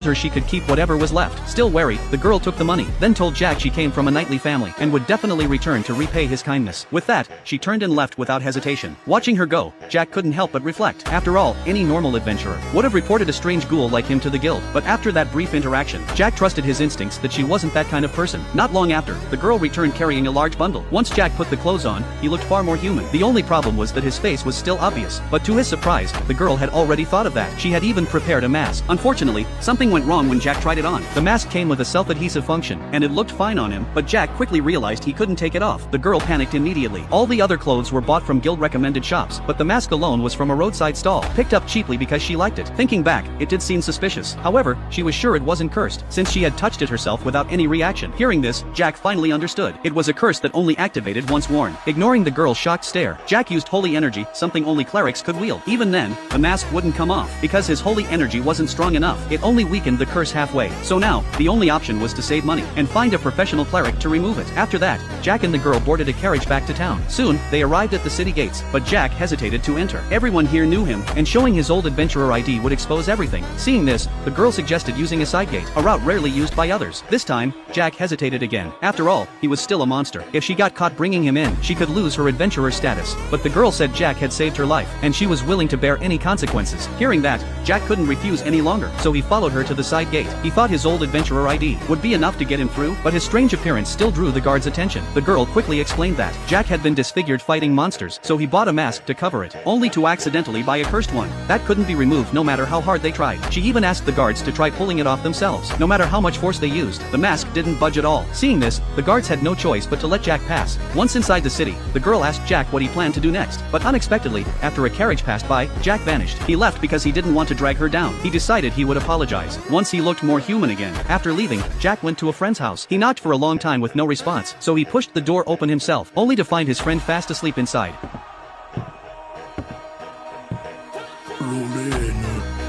her she could keep whatever was left. Still wary, the girl took the money, then told Jack she came from a knightly family and would definitely return to repay his kindness. With that, she turned and left without hesitation. Watching her go, Jack couldn't help but reflect. After all, any normal adventurer would have reported a strange ghoul like him to the guild, but after that brief interaction, Jack trusted his instincts that she wasn't that kind of person. Not long after, the girl returned carrying a large bundle. Once Jack put the clothes on, he looked far more human. The only problem was that his face was still obvious, but to his surprise, the girl had already thought of that. She had even prepared a mask. Unfortunately, something went wrong when Jack tried it on. The mask came with a self-adhesive function, and it looked fine on him, but Jack quickly realized he couldn't take it off. The girl panicked immediately. All the other clothes were bought from guild-recommended shops, but the mask alone was from a roadside stall, picked up cheaply because she liked it. Thinking back, it did seem suspicious. However, she was sure it wasn't cursed, since she had touched it herself without any reaction. Hearing this, Jack finally understood. It was a curse that only activated once worn. Ignoring the girl's shocked stare, Jack used holy energy, something only clerics could wield. Even then, the mask wouldn't come off, because his holy energy wasn't strong enough. It only weakened the curse halfway. So now, the only option was to save money and find a professional cleric to remove it. After that, Jack and the girl boarded a carriage back to town. Soon, they arrived at the city gates, but Jack hesitated to enter. Everyone here knew him, and showing his old adventurer ID would expose everything. Seeing this, the girl suggested using a side gate, a route rarely used by others. This time, Jack hesitated again. After all, he was still a monster. If she got caught bringing him in, she could lose her adventurer status. But the girl said Jack had saved her life, and she was willing to bear any consequences. Hearing that, Jack couldn't refuse any longer, so he followed her to the side gate. He thought his old adventurer ID would be enough to get him through, but his strange appearance still drew the guard's attention. The girl quickly explained that Jack had been disfigured fighting monsters, so he bought a mask to cover it, only to accidentally buy a cursed one. That couldn't be removed no matter how hard they tried. She even asked the guards to try pulling it off themselves. No matter how much force they used, the mask didn't budge at all. Seeing this, the guards had no choice but to let Jack pass. Once inside the city, the girl asked Jack what he planned to do next, but unexpectedly, after a carriage passed by, Jack vanished. He left because he didn't want to drag her down. He decided he would apologize once he looked more human again. After leaving, Jack went to a friend's house. He knocked for a long time with no response, so he pushed the door open himself, only to find his friend fast asleep inside. Roll in.